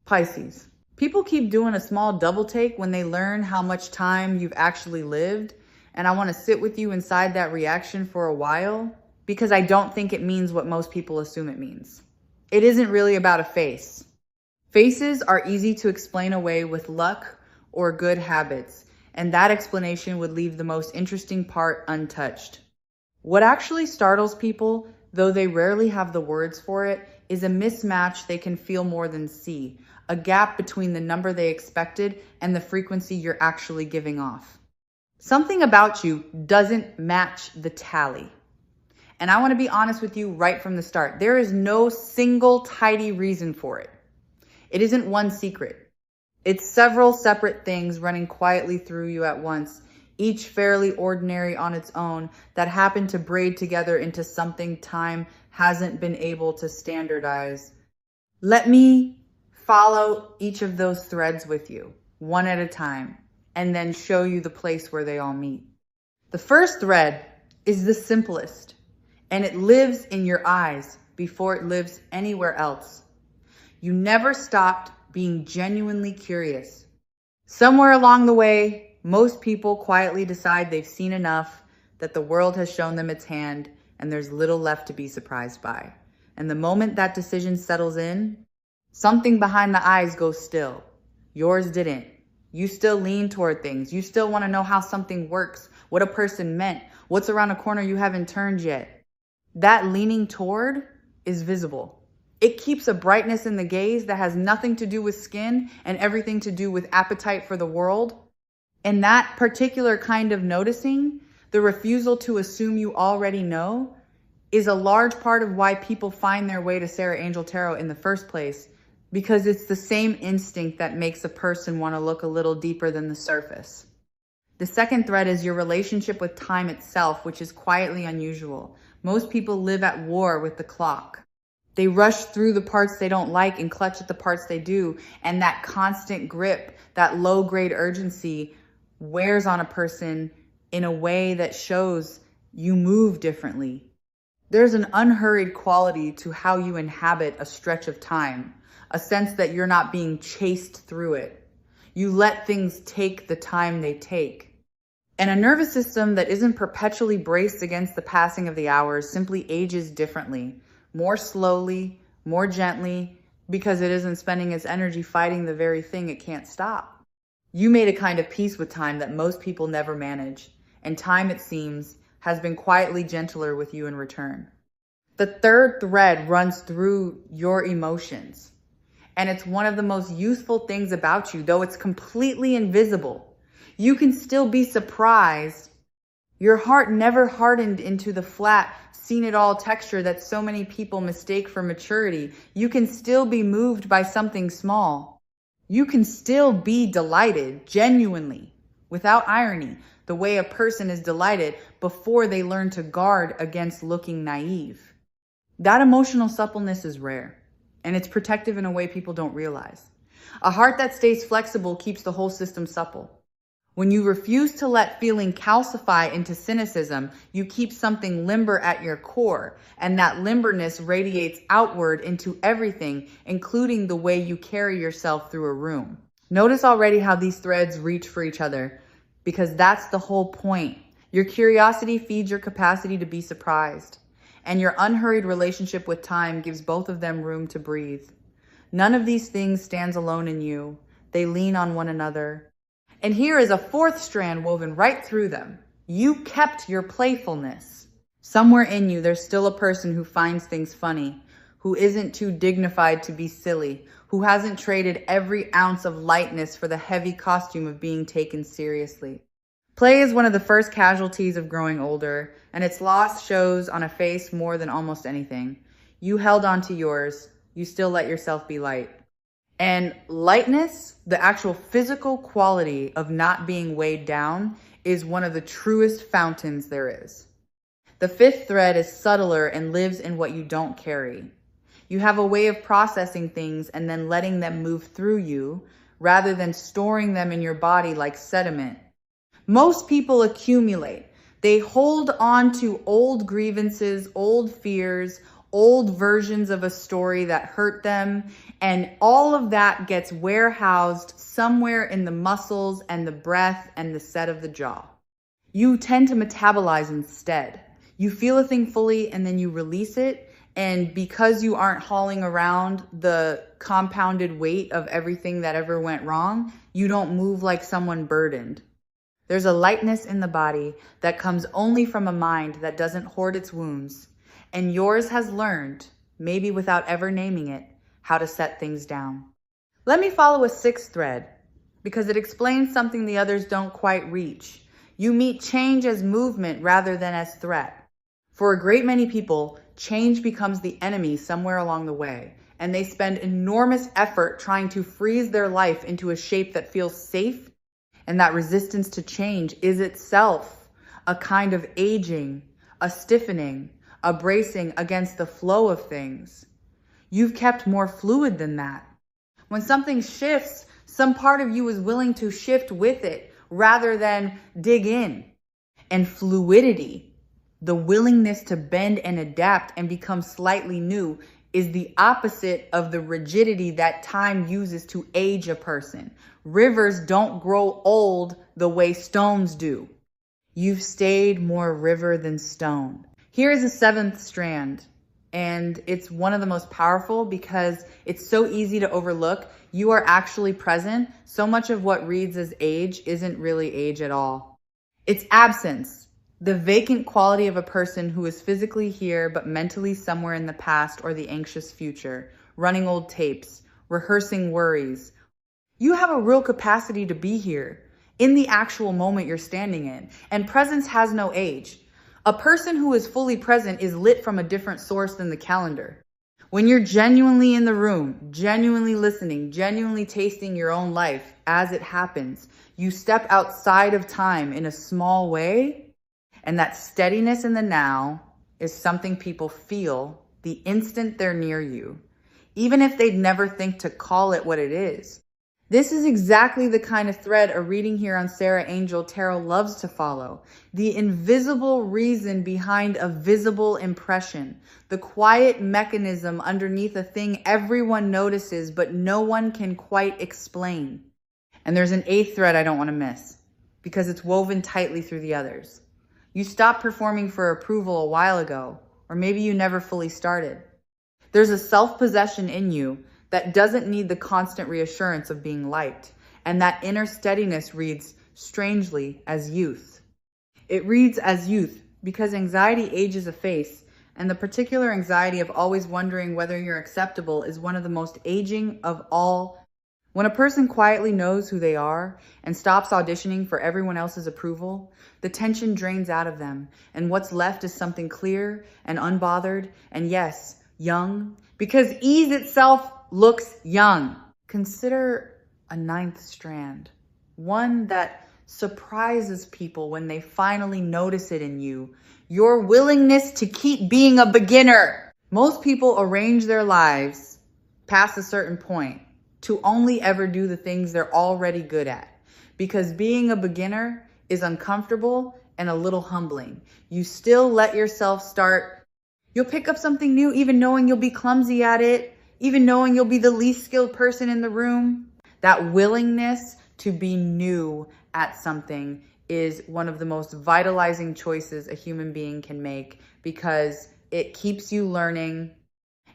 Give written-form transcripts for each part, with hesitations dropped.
Pisces. People keep doing a small double take when they learn how much time you've actually lived. And I want to sit with you inside that reaction for a while because I don't think it means what most people assume it means. It isn't really about a face. Faces are easy to explain away with luck or good habits, and that explanation would leave the most interesting part untouched. What actually startles people, though they rarely have the words for it, is a mismatch they can feel more than see, a gap between the number they expected and the frequency you're actually giving off. Something about you doesn't match the tally. And I want to be honest with you right from the start. There is no single tidy reason for it. It isn't one secret. It's several separate things running quietly through you at once, each fairly ordinary on its own, that happen to braid together into something time hasn't been able to standardize. Let me follow each of those threads with you, one at a time, and then show you the place where they all meet. The first thread is the simplest, and it lives in your eyes before it lives anywhere else. You never stopped being genuinely curious. Somewhere along the way, most people quietly decide they've seen enough, that the world has shown them its hand, and there's little left to be surprised by. And the moment that decision settles in, something behind the eyes goes still. Yours didn't. You still lean toward things. You still want to know how something works, what a person meant, what's around a corner you haven't turned yet. That leaning toward is visible. It keeps a brightness in the gaze that has nothing to do with skin and everything to do with appetite for the world. And that particular kind of noticing, the refusal to assume you already know, is a large part of why people find their way to Sarah Angel Tarot in the first place, because it's the same instinct that makes a person want to look a little deeper than the surface. The second thread is your relationship with time itself, which is quietly unusual. Most people live at war with the clock. They rush through the parts they don't like and clutch at the parts they do. And that constant grip, that low-grade urgency wears on a person in a way that shows you move differently. There's an unhurried quality to how you inhabit a stretch of time, a sense that you're not being chased through it. You let things take the time they take. And a nervous system that isn't perpetually braced against the passing of the hours simply ages differently, more slowly, more gently, because it isn't spending its energy fighting the very thing it can't stop. You made a kind of peace with time that most people never manage, and time, it seems, has been quietly gentler with you in return. The third thread runs through your emotions, and it's one of the most useful things about you, though it's completely invisible. You can still be surprised. Your heart never hardened into the flat, seen-it-all texture that so many people mistake for maturity. You can still be moved by something small. You can still be delighted, genuinely, without irony, the way a person is delighted before they learn to guard against looking naive. That emotional suppleness is rare, and it's protective in a way people don't realize. A heart that stays flexible keeps the whole system supple. When you refuse to let feeling calcify into cynicism, you keep something limber at your core, and that limberness radiates outward into everything, including the way you carry yourself through a room. Notice already how these threads reach for each other, because that's the whole point. Your curiosity feeds your capacity to be surprised, and your unhurried relationship with time gives both of them room to breathe. None of these things stands alone in you. They lean on one another. And here is a fourth strand woven right through them. You kept your playfulness. Somewhere in you, there's still a person who finds things funny, who isn't too dignified to be silly, who hasn't traded every ounce of lightness for the heavy costume of being taken seriously. Play is one of the first casualties of growing older, and its loss shows on a face more than almost anything. You held on to yours. You still let yourself be light. And lightness, the actual physical quality of not being weighed down, is one of the truest fountains there is. The fifth thread is subtler and lives in what you don't carry. You have a way of processing things and then letting them move through you, rather than storing them in your body like sediment. Most people accumulate. They hold on to old grievances, old fears, old versions of a story that hurt them, and all of that gets warehoused somewhere in the muscles and the breath and the set of the jaw. You tend to metabolize instead. You feel a thing fully and then you release it. And because you aren't hauling around the compounded weight of everything that ever went wrong, you don't move like someone burdened. There's a lightness in the body that comes only from a mind that doesn't hoard its wounds. And yours has learned, maybe without ever naming it, how to set things down. Let me follow a sixth thread because it explains something the others don't quite reach. You meet change as movement rather than as threat. For a great many people, change becomes the enemy somewhere along the way, and they spend enormous effort trying to freeze their life into a shape that feels safe, and that resistance to change is itself a kind of aging, a stiffening, a bracing against the flow of things. You've kept more fluid than that. When something shifts, some part of you is willing to shift with it rather than dig in. And fluidity, the willingness to bend and adapt and become slightly new, is the opposite of the rigidity that time uses to age a person. Rivers don't grow old the way stones do. You've stayed more river than stone. Here is a seventh strand, and it's one of the most powerful because it's so easy to overlook. You are actually present. So much of what reads as age isn't really age at all. It's absence, the vacant quality of a person who is physically here but mentally somewhere in the past or the anxious future, running old tapes, rehearsing worries. You have a real capacity to be here in the actual moment you're standing in, and presence has no age. A person who is fully present is lit from a different source than the calendar. When you're genuinely in the room, genuinely listening, genuinely tasting your own life as it happens, you step outside of time in a small way, and that steadiness in the now is something people feel the instant they're near you, even if they'd never think to call it what it is. This is exactly the kind of thread a reading here on Sarah Angel Tarot loves to follow. The invisible reason behind a visible impression. The quiet mechanism underneath a thing everyone notices but no one can quite explain. And there's an eighth thread I don't want to miss because it's woven tightly through the others. You stopped performing for approval a while ago, or maybe you never fully started. There's a self-possession in you that doesn't need the constant reassurance of being liked. And that inner steadiness reads strangely as youth. It reads as youth because anxiety ages a face, and the particular anxiety of always wondering whether you're acceptable is one of the most aging of all. When a person quietly knows who they are and stops auditioning for everyone else's approval, the tension drains out of them, and what's left is something clear and unbothered, and yes, young, because ease itself looks young. Consider a ninth strand, one that surprises people when they finally notice it in you. Your willingness to keep being a beginner. Most people arrange their lives past a certain point to only ever do the things they're already good at, because being a beginner is uncomfortable and a little humbling. You still let yourself start. You'll pick up something new even knowing you'll be clumsy at it, even knowing you'll be the least skilled person in the room. That willingness to be new at something is one of the most vitalizing choices a human being can make because it keeps you learning,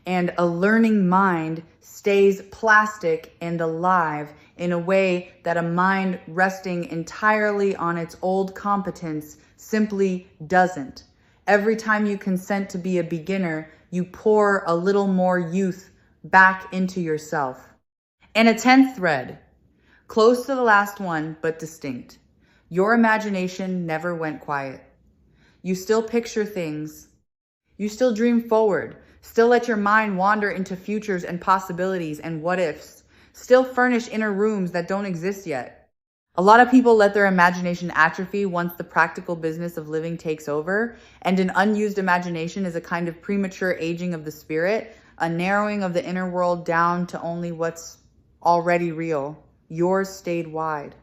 and a learning mind stays plastic and alive in a way that a mind resting entirely on its old competence simply doesn't. Every time you consent to be a beginner, you pour a little more youth back into yourself. And a 10th thread, close to the last one, but distinct. Your imagination never went quiet. You still picture things. You still dream forward. Still let your mind wander into futures and possibilities and what ifs. Still furnish inner rooms that don't exist yet. A lot of people let their imagination atrophy once the practical business of living takes over, and an unused imagination is a kind of premature aging of the spirit, a narrowing of the inner world down to only what's already real. Yours stayed wide.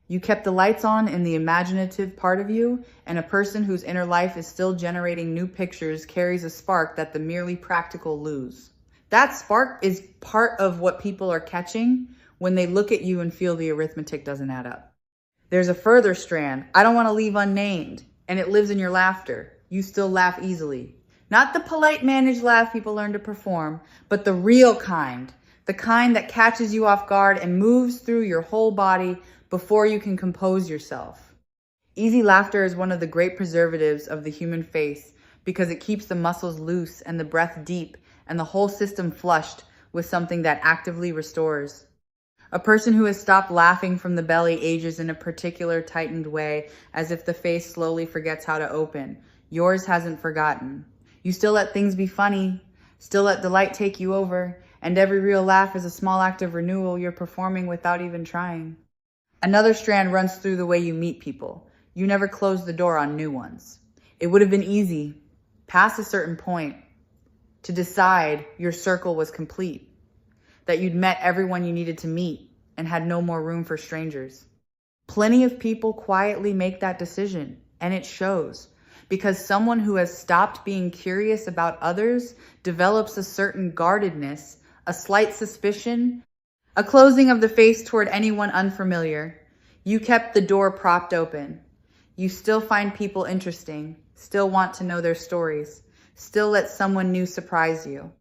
You kept the lights on in the imaginative part of you, and a person whose inner life is still generating new pictures carries a spark that the merely practical lose. That spark is part of what people are catching when they look at you and feel the arithmetic doesn't add up. There's a further strand, I don't want to leave unnamed, and it lives in your laughter. You still laugh easily. Not the polite managed laugh people learn to perform, but the real kind. The kind that catches you off guard and moves through your whole body before you can compose yourself. Easy laughter is one of the great preservatives of the human face because it keeps the muscles loose and the breath deep and the whole system flushed with something that actively restores. A person who has stopped laughing from the belly ages in a particular tightened way, as if the face slowly forgets how to open. Yours hasn't forgotten. You still let things be funny, still let delight take you over, and every real laugh is a small act of renewal you're performing without even trying. Another strand runs through the way you meet people. You never close the door on new ones. It would have been easy, past a certain point, to decide your circle was complete, that you'd met everyone you needed to meet and had no more room for strangers. Plenty of people quietly make that decision, and it shows, because someone who has stopped being curious about others develops a certain guardedness, a slight suspicion, a closing of the face toward anyone unfamiliar. You kept the door propped open. You still find people interesting, still want to know their stories, still let someone new surprise you.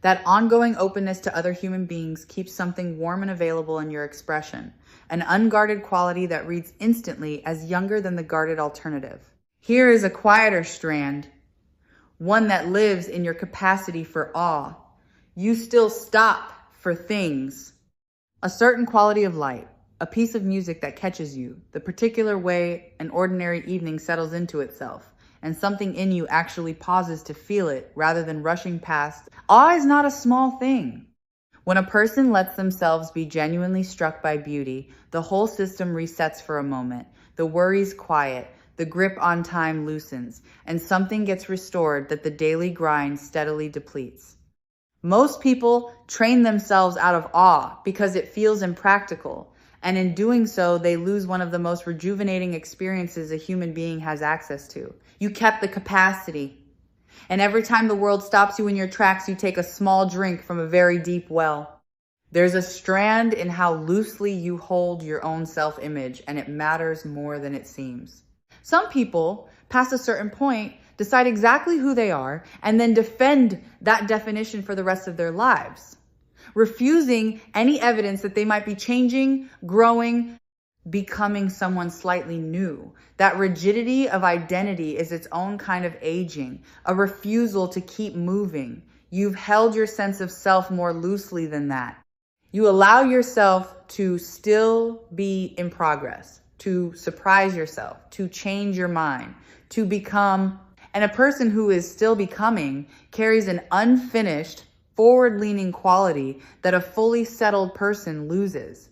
That ongoing openness to other human beings keeps something warm and available in your expression, an unguarded quality that reads instantly as younger than the guarded alternative. Here is a quieter strand, one that lives in your capacity for awe. You still stop for things. A certain quality of light, a piece of music that catches you, the particular way an ordinary evening settles into itself, and something in you actually pauses to feel it rather than rushing past. Awe is not a small thing. When a person lets themselves be genuinely struck by beauty, the whole system resets for a moment. The worries quiet, the grip on time loosens, and something gets restored that the daily grind steadily depletes. Most people train themselves out of awe because it feels impractical, and in doing so, they lose one of the most rejuvenating experiences a human being has access to. You kept the capacity. And every time the world stops you in your tracks, you take a small drink from a very deep well. There's a strand in how loosely you hold your own self-image, and it matters more than it seems. Some people, past a certain point, decide exactly who they are and then defend that definition for the rest of their lives, refusing any evidence that they might be changing, growing, becoming someone slightly new. That rigidity of identity is its own kind of aging, a refusal to keep moving. You've held your sense of self more loosely than that. You allow yourself to still be in progress, to surprise yourself, to change your mind, to become. And a person who is still becoming carries an unfinished, forward-leaning quality that a fully settled person loses.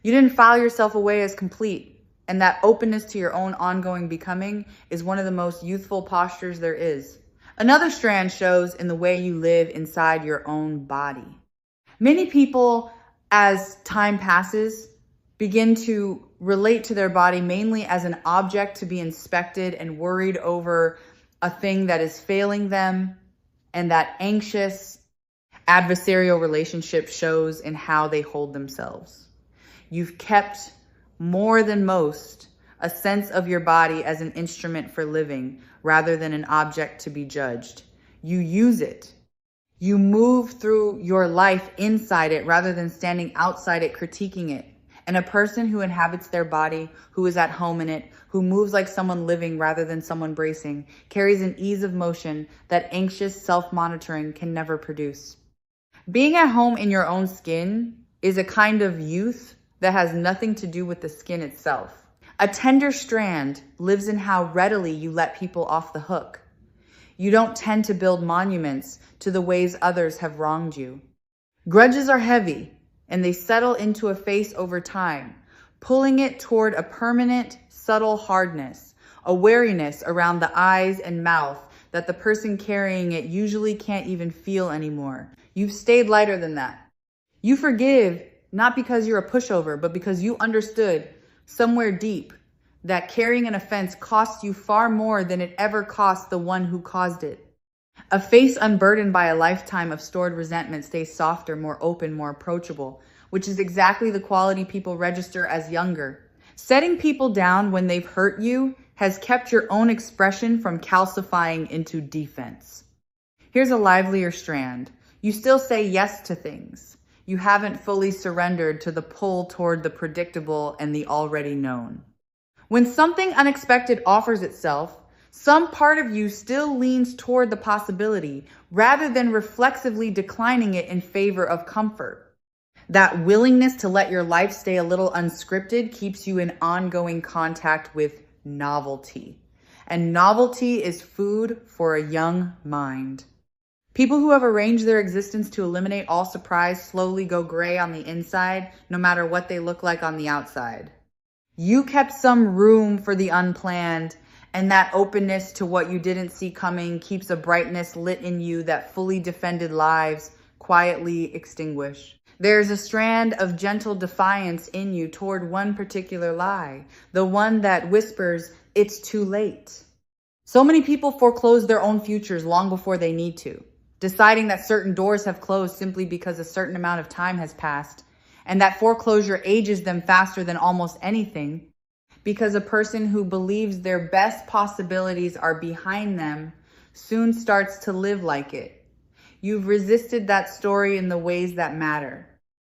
You didn't file yourself away as complete, and that openness to your own ongoing becoming is one of the most youthful postures there is. Another strand shows in the way you live inside your own body. Many people, as time passes, begin to relate to their body mainly as an object to be inspected and worried over a thing that is failing them, and that anxious adversarial relationship shows in how they hold themselves. You've kept, more than most, a sense of your body as an instrument for living rather than an object to be judged. You use it. You move through your life inside it rather than standing outside it critiquing it. And a person who inhabits their body, who is at home in it, who moves like someone living rather than someone bracing, carries an ease of motion that anxious self-monitoring can never produce. Being at home in your own skin is a kind of youth that has nothing to do with the skin itself. A tender strand lives in how readily you let people off the hook. You don't tend to build monuments to the ways others have wronged you. Grudges are heavy, and they settle into a face over time, pulling it toward a permanent, subtle hardness, a wariness around the eyes and mouth that the person carrying it usually can't even feel anymore. You've stayed lighter than that. You forgive, not because you're a pushover, but because you understood somewhere deep, that carrying an offense costs you far more than it ever cost the one who caused it. A face unburdened by a lifetime of stored resentment stays softer, more open, more approachable, which is exactly the quality people register as younger. Setting people down when they've hurt you has kept your own expression from calcifying into defense. Here's a livelier strand. You still say yes to things. You haven't fully surrendered to the pull toward the predictable and the already known. When something unexpected offers itself, some part of you still leans toward the possibility rather than reflexively declining it in favor of comfort. That willingness to let your life stay a little unscripted keeps you in ongoing contact with novelty. And novelty is food for a young mind. People who have arranged their existence to eliminate all surprise slowly go gray on the inside, no matter what they look like on the outside. You kept some room for the unplanned, and that openness to what you didn't see coming keeps a brightness lit in you that fully defended lives quietly extinguish. There's a strand of gentle defiance in you toward one particular lie, the one that whispers, "It's too late." So many people foreclose their own futures long before they need to, deciding that certain doors have closed simply because a certain amount of time has passed, and that foreclosure ages them faster than almost anything, because a person who believes their best possibilities are behind them soon starts to live like it. You've resisted that story in the ways that matter.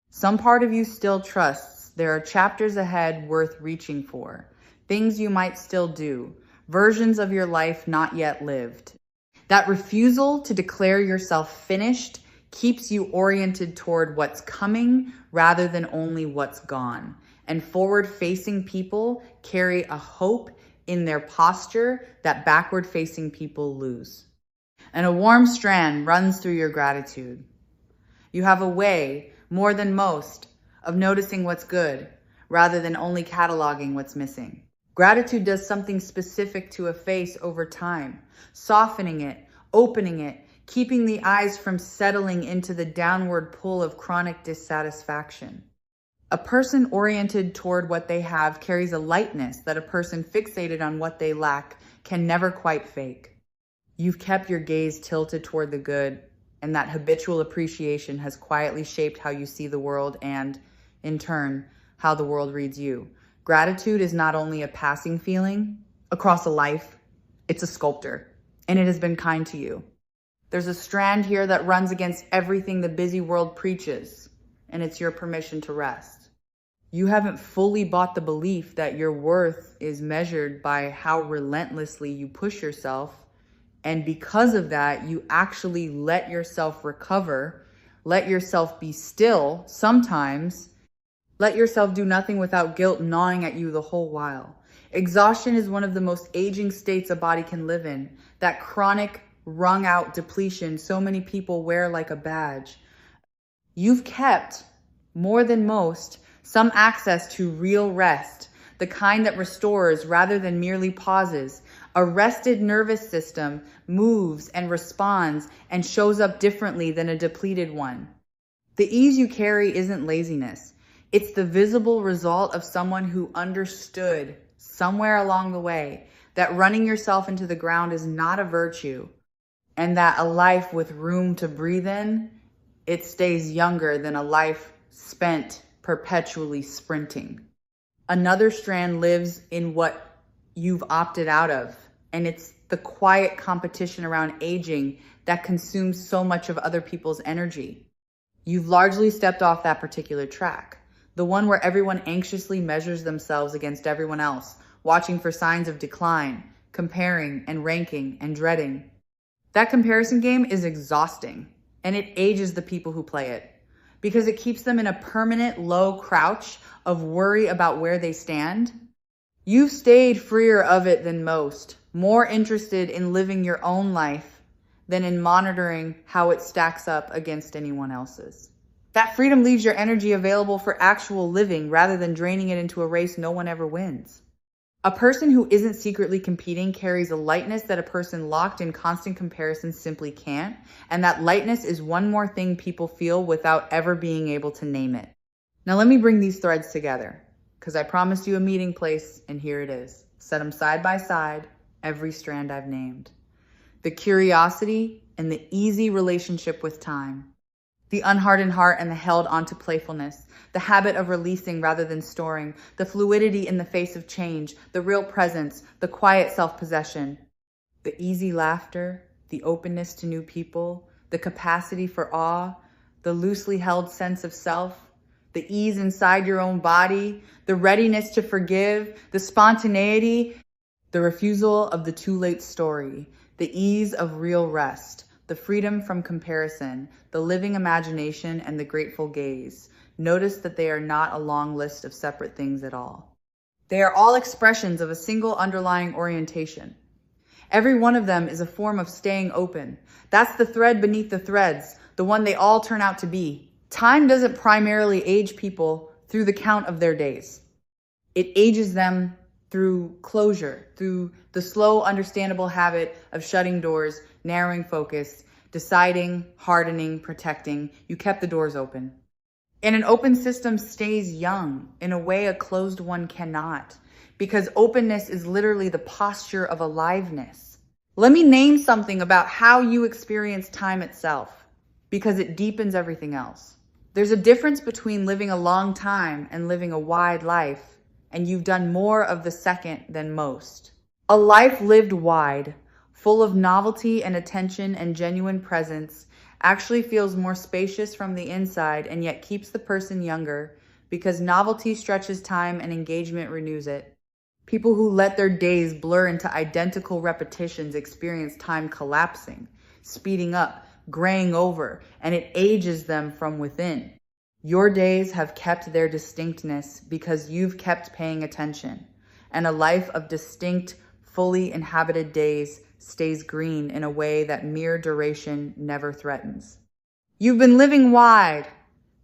Some part of you still trusts there are chapters ahead worth reaching for, things you might still do, versions of your life not yet lived. That refusal to declare yourself finished keeps you oriented toward what's coming rather than only what's gone. And forward-facing people carry a hope in their posture that backward-facing people lose. And a warm strand runs through your gratitude. You have a way, more than most, of noticing what's good rather than only cataloging what's missing. Gratitude does something specific to a face over time, softening it, opening it, keeping the eyes from settling into the downward pull of chronic dissatisfaction. A person oriented toward what they have carries a lightness that a person fixated on what they lack can never quite fake. You've kept your gaze tilted toward the good, and that habitual appreciation has quietly shaped how you see the world and, in turn, how the world reads you. Gratitude is not only a passing feeling across a life, it's a sculptor, and it has been kind to you. There's a strand here that runs against everything the busy world preaches, and it's your permission to rest. You haven't fully bought the belief that your worth is measured by how relentlessly you push yourself, and because of that, you actually let yourself recover, let yourself be still sometimes, let yourself do nothing without guilt gnawing at you the whole while. Exhaustion is one of the most aging states a body can live in, that chronic, wrung out depletion so many people wear like a badge. You've kept, more than most, some access to real rest, the kind that restores rather than merely pauses. A rested nervous system moves and responds and shows up differently than a depleted one. The ease you carry isn't laziness. It's the visible result of someone who understood somewhere along the way that running yourself into the ground is not a virtue, and that a life with room to breathe in, it stays younger than a life spent perpetually sprinting. Another strand lives in what you've opted out of, and it's the quiet competition around aging that consumes so much of other people's energy. You've largely stepped off that particular track, the one where everyone anxiously measures themselves against everyone else, watching for signs of decline, comparing and ranking and dreading. That comparison game is exhausting, and it ages the people who play it, because it keeps them in a permanent low crouch of worry about where they stand. You've stayed freer of it than most, more interested in living your own life than in monitoring how it stacks up against anyone else's. That freedom leaves your energy available for actual living rather than draining it into a race no one ever wins. A person who isn't secretly competing carries a lightness that a person locked in constant comparison simply can't, and that lightness is one more thing people feel without ever being able to name it. Now let me bring these threads together, because I promised you a meeting place, and here it is. Set them side by side, every strand I've named. The curiosity and the easy relationship with time. The unhardened heart and the held onto playfulness. The habit of releasing rather than storing. The fluidity in the face of change. The real presence. The quiet self-possession. The easy laughter. The openness to new people. The capacity for awe. The loosely held sense of self. The ease inside your own body. The readiness to forgive. The spontaneity. The refusal of the too late story. The ease of real rest. The freedom from comparison, the living imagination, and the grateful gaze. Notice that they are not a long list of separate things at all. They are all expressions of a single underlying orientation. Every one of them is a form of staying open. That's the thread beneath the threads, the one they all turn out to be. Time doesn't primarily age people through the count of their days. It ages them through closure, through the slow, understandable habit of shutting doors, narrowing focus, deciding, hardening, protecting. You kept the doors open. And an open system stays young in a way a closed one cannot, because openness is literally the posture of aliveness. Let me name something about how you experience time itself, because it deepens everything else. There's a difference between living a long time and living a wide life, and you've done more of the second than most. A life lived wide, full of novelty and attention and genuine presence, actually feels more spacious from the inside and yet keeps the person younger, because novelty stretches time and engagement renews it. People who let their days blur into identical repetitions experience time collapsing, speeding up, graying over, and it ages them from within. Your days have kept their distinctness because you've kept paying attention, and a life of distinct, fully inhabited days stays green in a way that mere duration never threatens. You've been living wide,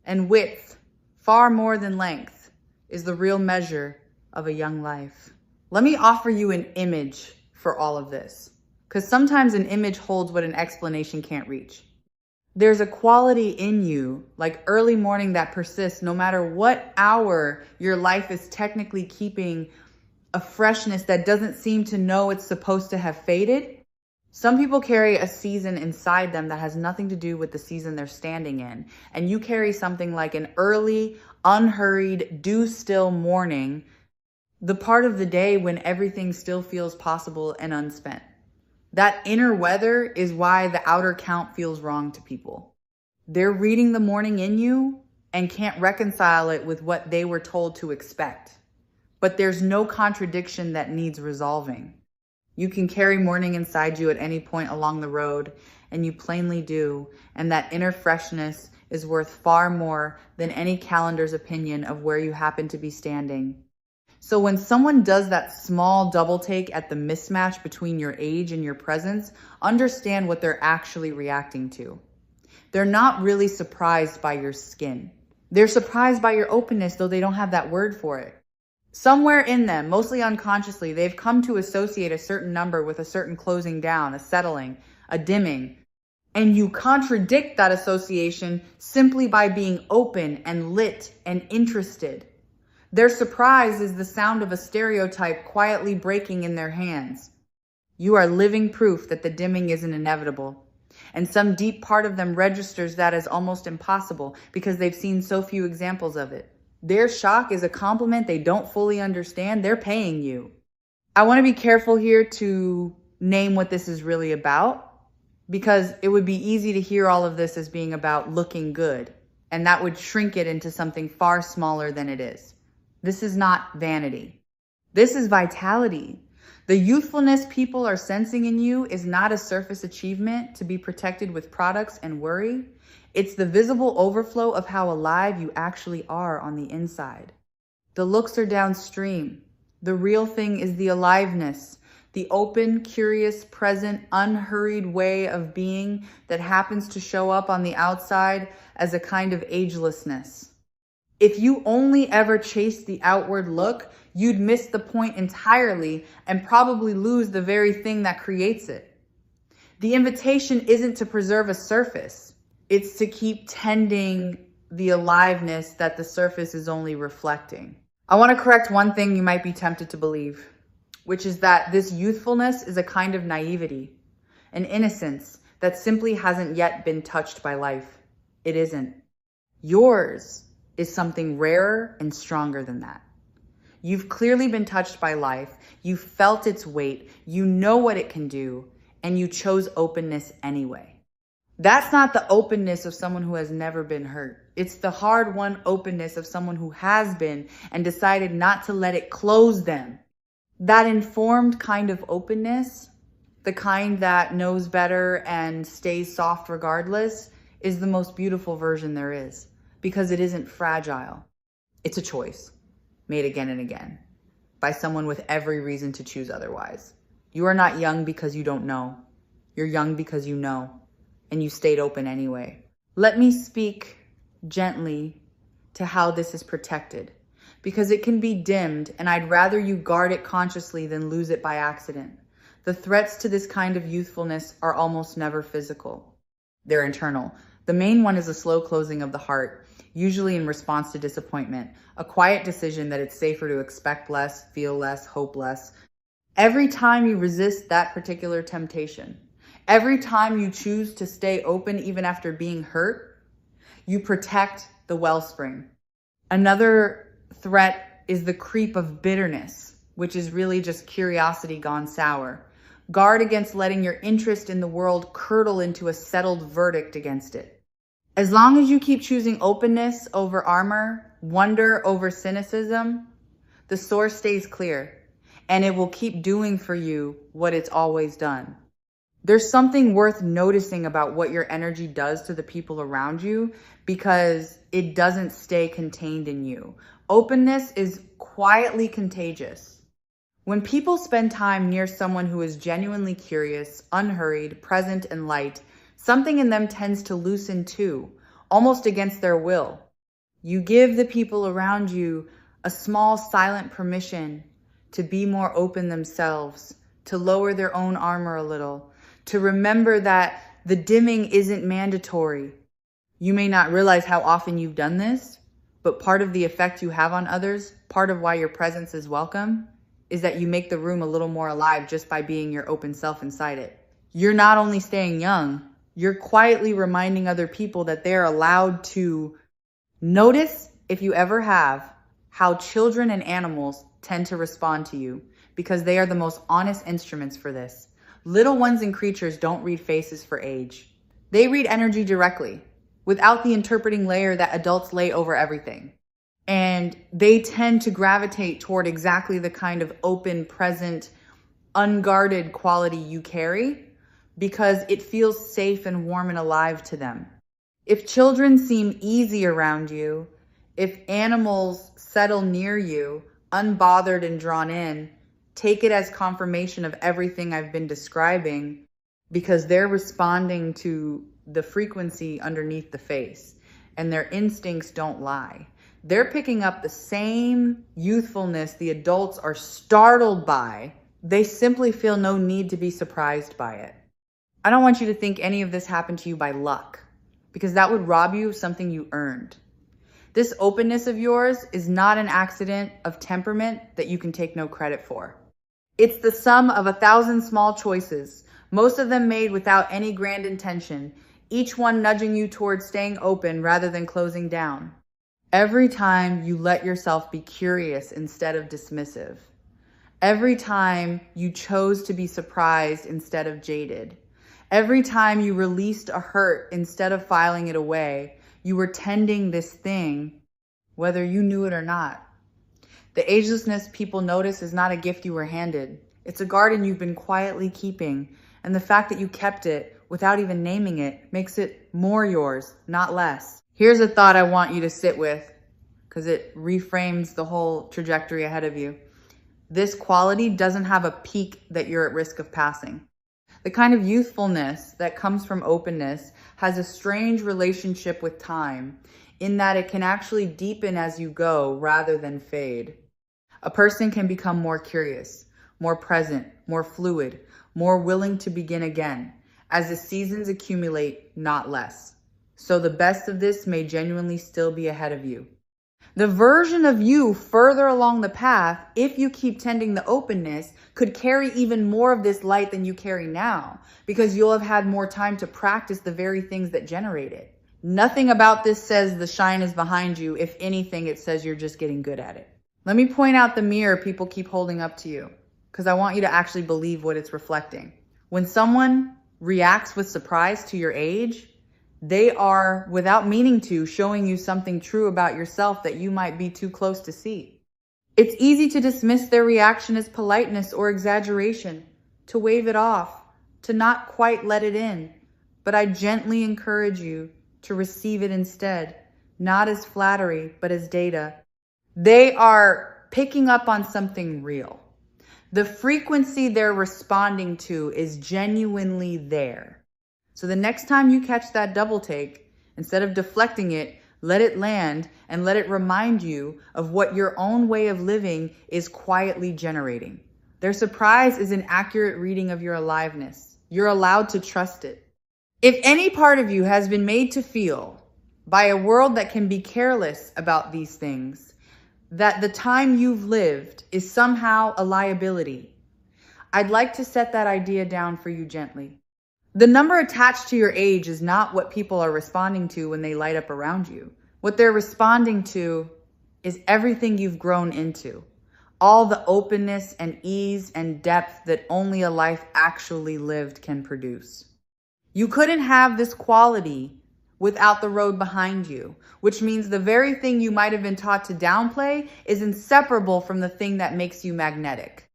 and width, far more than length, is the real measure of a young life. Let me offer you an image for all of this, because sometimes an image holds what an explanation can't reach. There's a quality in you, like early morning, that persists no matter what hour your life is technically keeping, a freshness that doesn't seem to know it's supposed to have faded. Some people carry a season inside them that has nothing to do with the season they're standing in. And you carry something like an early, unhurried, dew-still morning, the part of the day when everything still feels possible and unspent. That inner weather is why the outer count feels wrong to people. They're reading the morning in you and can't reconcile it with what they were told to expect. But there's no contradiction that needs resolving. You can carry morning inside you at any point along the road, and you plainly do, and that inner freshness is worth far more than any calendar's opinion of where you happen to be standing. So when someone does that small double take at the mismatch between your age and your presence, understand what they're actually reacting to. They're not really surprised by your skin. They're surprised by your openness, though they don't have that word for it. Somewhere in them, mostly unconsciously, they've come to associate a certain number with a certain closing down, a settling, a dimming. And you contradict that association simply by being open and lit and interested. Their surprise is the sound of a stereotype quietly breaking in their hands. You are living proof that the dimming isn't inevitable. And some deep part of them registers that as almost impossible because they've seen so few examples of it. Their shock is a compliment they don't fully understand. They're paying you. I want to be careful here to name what this is really about, because it would be easy to hear all of this as being about looking good, and that would shrink it into something far smaller than it is. This is not vanity. This is vitality. The youthfulness people are sensing in you is not a surface achievement to be protected with products and worry. It's the visible overflow of how alive you actually are on the inside. The looks are downstream. The real thing is the aliveness, the open, curious, present, unhurried way of being that happens to show up on the outside as a kind of agelessness. If you only ever chased the outward look, you'd miss the point entirely and probably lose the very thing that creates it. The invitation isn't to preserve a surface. It's to keep tending the aliveness that the surface is only reflecting. I want to correct one thing you might be tempted to believe, which is that this youthfulness is a kind of naivety, an innocence that simply hasn't yet been touched by life. It isn't. Yours is something rarer and stronger than that. You've clearly been touched by life. You felt its weight. You know what it can do, and you chose openness anyway. That's not the openness of someone who has never been hurt. It's the hard-won openness of someone who has been and decided not to let it close them. That informed kind of openness, the kind that knows better and stays soft regardless, is the most beautiful version there is, because it isn't fragile. It's a choice made again and again by someone with every reason to choose otherwise. You are not young because you don't know. You're young because you know, and you stayed open anyway. Let me speak gently to how this is protected, because it can be dimmed, and I'd rather you guard it consciously than lose it by accident. The threats to this kind of youthfulness are almost never physical. They're internal. The main one is a slow closing of the heart, usually in response to disappointment, a quiet decision that it's safer to expect less, feel less, hope less. Every time you resist that particular temptation, every time you choose to stay open even after being hurt, you protect the wellspring. Another threat is the creep of bitterness, which is really just curiosity gone sour. Guard against letting your interest in the world curdle into a settled verdict against it. As long as you keep choosing openness over armor, wonder over cynicism, the source stays clear, and it will keep doing for you what it's always done. There's something worth noticing about what your energy does to the people around you, because it doesn't stay contained in you. Openness is quietly contagious. When people spend time near someone who is genuinely curious, unhurried, present, and light, something in them tends to loosen too, almost against their will. You give the people around you a small silent permission to be more open themselves, to lower their own armor a little, to remember that the dimming isn't mandatory. You may not realize how often you've done this, but part of the effect you have on others, part of why your presence is welcome, is that you make the room a little more alive just by being your open self inside it. You're not only staying young, you're quietly reminding other people that they're allowed to notice, if you ever have, how children and animals tend to respond to you, because they are the most honest instruments for this. Little ones and creatures don't read faces for age. They read energy directly, without the interpreting layer that adults lay over everything. And they tend to gravitate toward exactly the kind of open, present, unguarded quality you carry, because it feels safe and warm and alive to them. If children seem easy around you, if animals settle near you, unbothered and drawn in, take it as confirmation of everything I've been describing, because they're responding to the frequency underneath the face, and their instincts don't lie. They're picking up the same youthfulness the adults are startled by. They simply feel no need to be surprised by it. I don't want you to think any of this happened to you by luck, because that would rob you of something you earned. This openness of yours is not an accident of temperament that you can take no credit for. It's the sum of 1,000 small choices, most of them made without any grand intention, each one nudging you towards staying open rather than closing down. Every time you let yourself be curious instead of dismissive. Every time you chose to be surprised instead of jaded. Every time you released a hurt instead of filing it away, you were tending this thing, whether you knew it or not. The agelessness people notice is not a gift you were handed. It's a garden you've been quietly keeping, and the fact that you kept it without even naming it makes it more yours, not less. Here's a thought I want you to sit with, because it reframes the whole trajectory ahead of you. This quality doesn't have a peak that you're at risk of passing. The kind of youthfulness that comes from openness has a strange relationship with time, in that it can actually deepen as you go rather than fade. A person can become more curious, more present, more fluid, more willing to begin again, as the seasons accumulate, not less. So the best of this may genuinely still be ahead of you. The version of you further along the path, if you keep tending the openness, could carry even more of this light than you carry now, because you'll have had more time to practice the very things that generate it. Nothing about this says the shine is behind you. If anything, it says you're just getting good at it. Let me point out the mirror people keep holding up to you, because I want you to actually believe what it's reflecting. When someone reacts with surprise to your age, they are, without meaning to, showing you something true about yourself that you might be too close to see. It's easy to dismiss their reaction as politeness or exaggeration, to wave it off, to not quite let it in. But I gently encourage you to receive it instead, not as flattery, but as data. They are picking up on something real. The frequency they're responding to is genuinely there. So the next time you catch that double take, instead of deflecting it, let it land and let it remind you of what your own way of living is quietly generating. Their surprise is an accurate reading of your aliveness. You're allowed to trust it. If any part of you has been made to feel by a world that can be careless about these things, that the time you've lived is somehow a liability, I'd like to set that idea down for you gently. The number attached to your age is not what people are responding to when they light up around you. What they're responding to is everything you've grown into. All the openness and ease and depth that only a life actually lived can produce. You couldn't have this quality without the road behind you, which means the very thing you might have been taught to downplay is inseparable from the thing that makes you magnetic.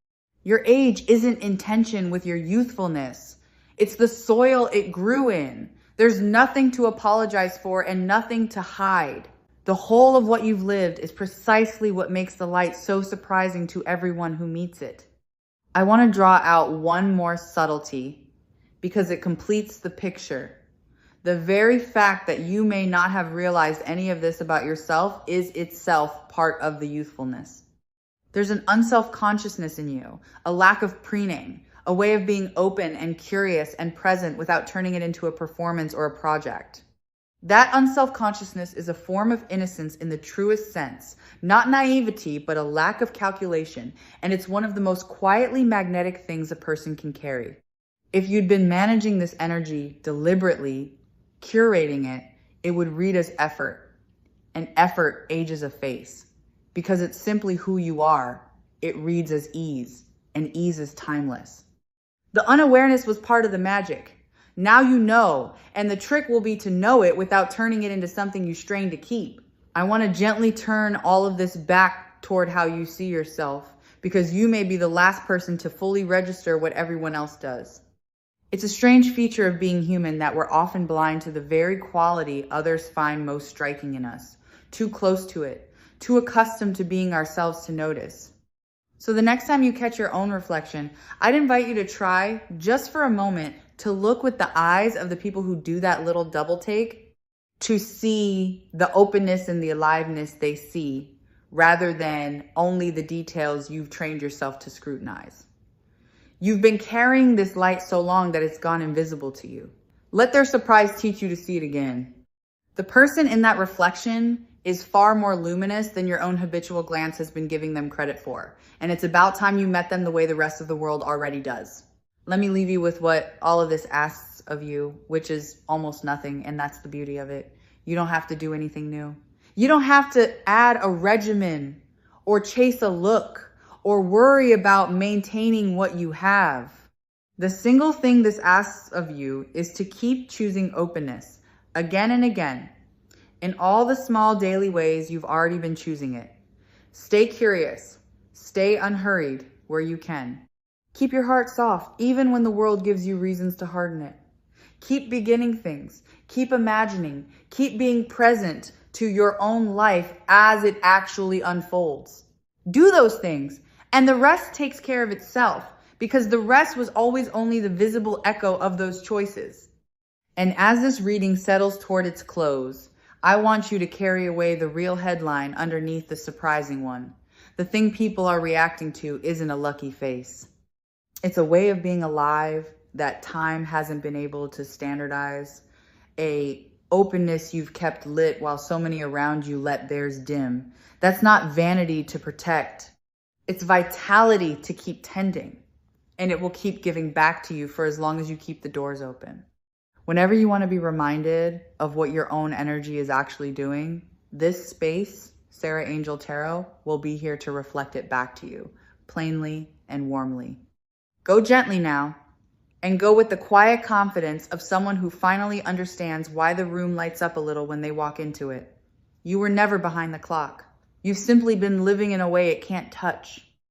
Your age isn't in tension with your youthfulness. It's the soil it grew in. There's nothing to apologize for and nothing to hide. The whole of what you've lived is precisely what makes the light so surprising to everyone who meets it. I want to draw out one more subtlety because it completes the picture. The very fact that you may not have realized any of this about yourself is itself part of the youthfulness. There's an unself-consciousness in you, a lack of preening, a way of being open and curious and present without turning it into a performance or a project. That unself-consciousness is a form of innocence in the truest sense, not naivety, but a lack of calculation, and it's one of the most quietly magnetic things a person can carry. If you'd been managing this energy deliberately, curating it, it would read as effort, and effort ages a face. Because it's simply who you are, it reads as ease, and ease is timeless. The unawareness was part of the magic. Now you know, and the trick will be to know it without turning it into something you strain to keep. I want to gently turn all of this back toward how you see yourself, because you may be the last person to fully register what everyone else does. It's a strange feature of being human that we're often blind to the very quality others find most striking in us, too close to it, too accustomed to being ourselves to notice. So the next time you catch your own reflection, I'd invite you to try, just for a moment, to look with the eyes of the people who do that little double take, to see the openness and the aliveness they see, rather than only the details you've trained yourself to scrutinize. You've been carrying this light so long that it's gone invisible to you. Let their surprise teach you to see it again. The person in that reflection is far more luminous than your own habitual glance has been giving them credit for. And it's about time you met them the way the rest of the world already does. Let me leave you with what all of this asks of you, which is almost nothing, and that's the beauty of it. You don't have to do anything new. You don't have to add a regimen or chase a look or worry about maintaining what you have. The single thing this asks of you is to keep choosing openness again and again in all the small daily ways you've already been choosing it. Stay curious, stay unhurried where you can. Keep your heart soft, even when the world gives you reasons to harden it. Keep beginning things, keep imagining, keep being present to your own life as it actually unfolds. Do those things, and the rest takes care of itself, because the rest was always only the visible echo of those choices. And as this reading settles toward its close, I want you to carry away the real headline underneath the surprising one. The thing people are reacting to isn't a lucky face. It's a way of being alive that time hasn't been able to standardize, a openness you've kept lit while so many around you let theirs dim. That's not vanity to protect. It's vitality to keep tending. And it will keep giving back to you for as long as you keep the doors open. Whenever you want to be reminded of what your own energy is actually doing, this space, Sarah Angel Tarot, will be here to reflect it back to you, plainly and warmly. Go gently now, and go with the quiet confidence of someone who finally understands why the room lights up a little when they walk into it. You were never behind the clock. You've simply been living in a way it can't touch.